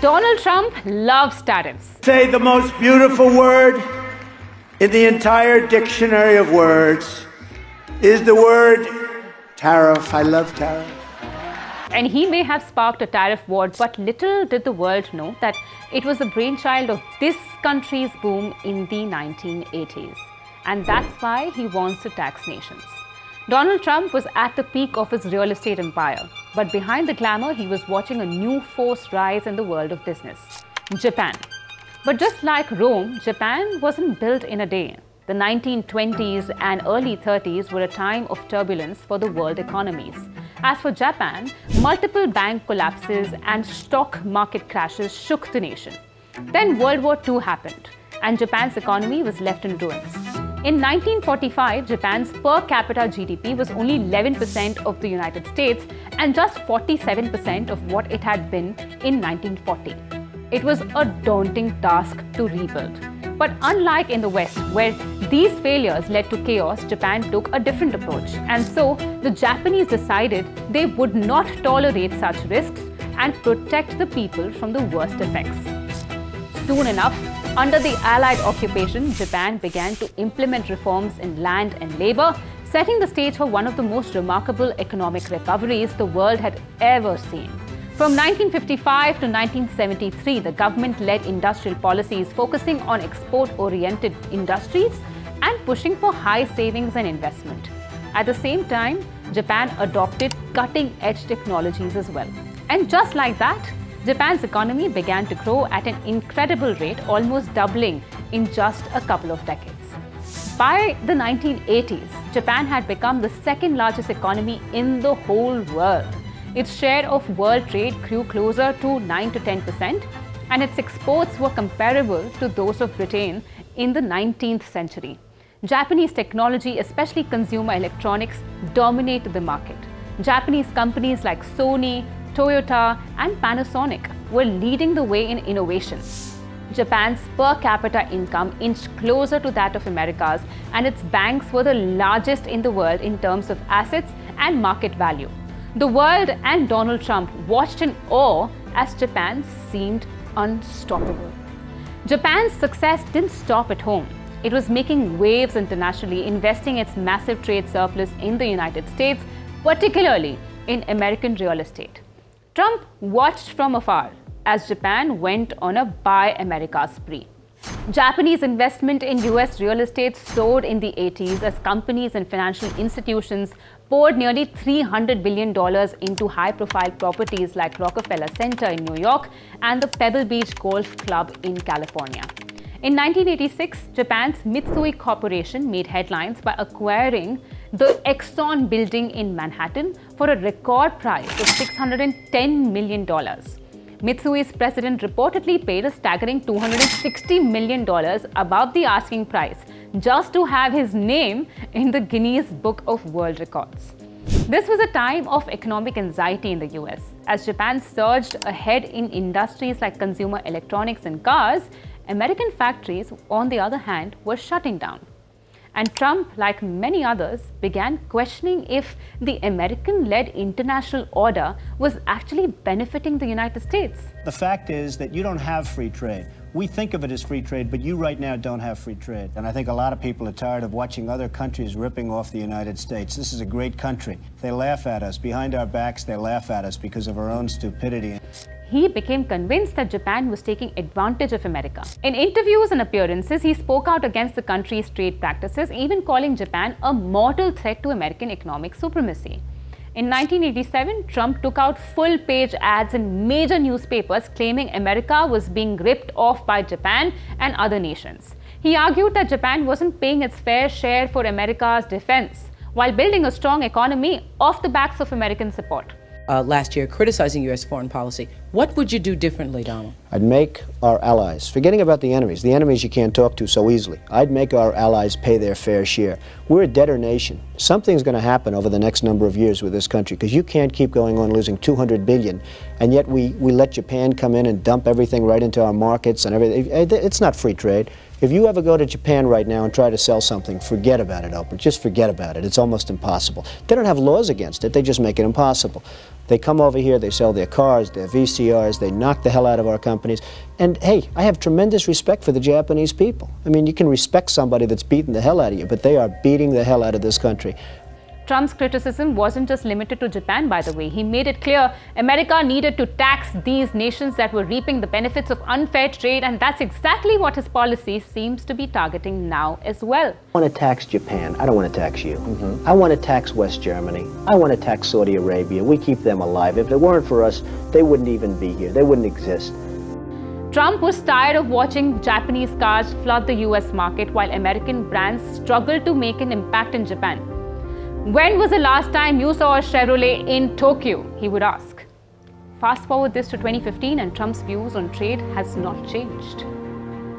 Donald Trump loves tariffs. Say the most beautiful word in the entire dictionary of words is the word tariff. I love tariff. And he may have sparked a tariff war, but little did the world know that it was the brainchild of this country's boom in the 1980s. And that's why he wants to tax nations. Donald Trump was at the peak of his real estate empire, but behind the glamour, he was watching a new force rise in the world of business: Japan. But just like Rome, Japan wasn't built in a day. The 1920s and early 30s were a time of turbulence for the world economies. As for Japan, multiple bank collapses and stock market crashes shook the nation. Then World War II happened, and Japan's economy was left in ruins. In 1945, Japan's per capita GDP was only 11% of the United States and just 47% of what it had been in 1940. It was a daunting task to rebuild. But unlike in the West, where these failures led to chaos, Japan took a different approach. And so the Japanese decided they would not tolerate such risks and protect the people from the worst effects. Soon enough, under the Allied occupation, Japan began to implement reforms in land and labor, setting the stage for one of the most remarkable economic recoveries the world had ever seen. From 1955 to 1973, the government led industrial policies focusing on export-oriented industries and pushing for high savings and investment. At the same time, Japan adopted cutting-edge technologies as well. And just like that, Japan's economy began to grow at an incredible rate, almost doubling in just a couple of decades. By the 1980s, Japan had become the second largest economy in the whole world. Its share of world trade grew closer to 9 to 10%, and its exports were comparable to those of Britain in the 19th century. Japanese technology, especially consumer electronics, dominated the market. Japanese companies like Sony, Toyota, and Panasonic were leading the way in innovation. Japan's per capita income inched closer to that of America's, and its banks were the largest in the world in terms of assets and market value. The world and Donald Trump watched in awe as Japan seemed unstoppable. Japan's success didn't stop at home. It was making waves internationally, investing its massive trade surplus in the United States, particularly in American real estate. Trump watched from afar as Japan went on a Buy America spree. Japanese investment in US real estate soared in the 80s as companies and financial institutions poured nearly $300 billion into high-profile properties like Rockefeller Center in New York and the Pebble Beach Golf Club in California. In 1986, Japan's Mitsui Corporation made headlines by acquiring the Exxon building in Manhattan for a record price of $610 million. Mitsui's president reportedly paid a staggering $260 million above the asking price just to have his name in the Guinness Book of World Records. This was a time of economic anxiety in the US. As Japan surged ahead in industries like consumer electronics and cars, American factories, on the other hand, were shutting down. And Trump, like many others, began questioning if the American-led international order was actually benefiting the United States. The fact is that you don't have free trade. We think of it as free trade, but you right now don't have free trade. And I think a lot of people are tired of watching other countries ripping off the United States. This is a great country. They laugh at us. Behind our backs, they laugh at us because of our own stupidity. He became convinced that Japan was taking advantage of America. In interviews and appearances, he spoke out against the country's trade practices, even calling Japan a mortal threat to American economic supremacy. In 1987, Trump took out full-page ads in major newspapers claiming America was being ripped off by Japan and other nations. He argued that Japan wasn't paying its fair share for America's defense, while building a strong economy off the backs of American support. Last year criticizing U.S. foreign policy. What would you do differently, Donald? I'd make our allies, forgetting about the enemies you can't talk to so easily, I'd make our allies pay their fair share. We're a debtor nation. Something's going to happen over the next number of years with this country, because you can't keep going on losing $200 billion, and yet we let Japan come in and dump everything right into our markets and everything. It's not free trade. If you ever go to Japan right now and try to sell something, forget about it, Oprah. Just forget about it. It's almost impossible. They don't have laws against it. They just make it impossible. They come over here, they sell their cars, their VCRs, they knock the hell out of our companies. And hey, I have tremendous respect for the Japanese people. I mean, you can respect somebody that's beating the hell out of you, but they are beating the hell out of this country. Trump's criticism wasn't just limited to Japan, by the way. He made it clear America needed to tax these nations that were reaping the benefits of unfair trade, and that's exactly what his policy seems to be targeting now as well. I want to tax Japan. I don't want to tax you. I want to tax West Germany. I want to tax Saudi Arabia. We keep them alive. If it weren't for us, they wouldn't even be here. They wouldn't exist. Trump was tired of watching Japanese cars flood the US market while American brands struggled to make an impact in Japan. When was the last time you saw a Chevrolet in Tokyo? He would ask. Fast forward this to 2015 and Trump's views on trade has not changed.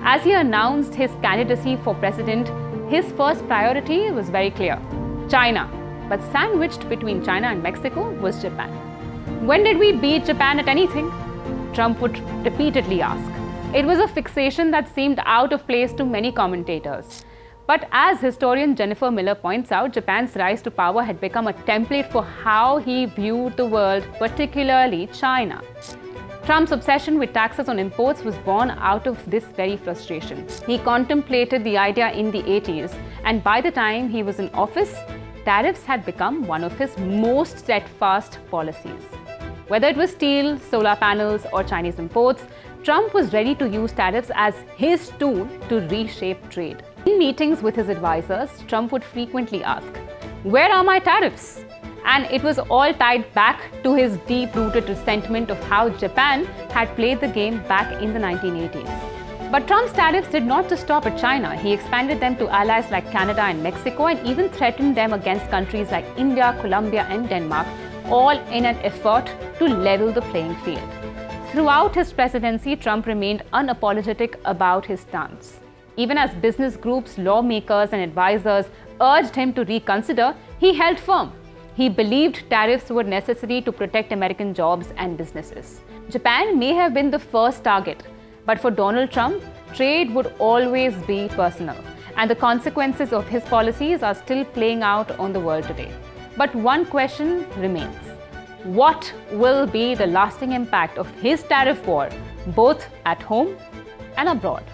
As he announced his candidacy for president, his first priority was very clear: China. But sandwiched between China and Mexico was Japan. When did we beat Japan at anything? Trump would repeatedly ask. It was a fixation that seemed out of place to many commentators. But as historian Jennifer Miller points out, Japan's rise to power had become a template for how he viewed the world, particularly China. Trump's obsession with taxes on imports was born out of this very frustration. He contemplated the idea in the 80s, and by the time he was in office, tariffs had become one of his most steadfast policies. Whether it was steel, solar panels, or Chinese imports, Trump was ready to use tariffs as his tool to reshape trade. In meetings with his advisors, Trump would frequently ask, "Where are my tariffs?" And it was all tied back to his deep-rooted resentment of how Japan had played the game back in the 1980s. But Trump's tariffs did not just stop at China. He expanded them to allies like Canada and Mexico and even threatened them against countries like India, Colombia, and Denmark, all in an effort to level the playing field. Throughout his presidency, Trump remained unapologetic about his stance. Even as business groups, lawmakers, and advisors urged him to reconsider, he held firm. He believed tariffs were necessary to protect American jobs and businesses. Japan may have been the first target, but for Donald Trump, trade would always be personal, and the consequences of his policies are still playing out on the world today. But one question remains. What will be the lasting impact of his tariff war, both at home and abroad?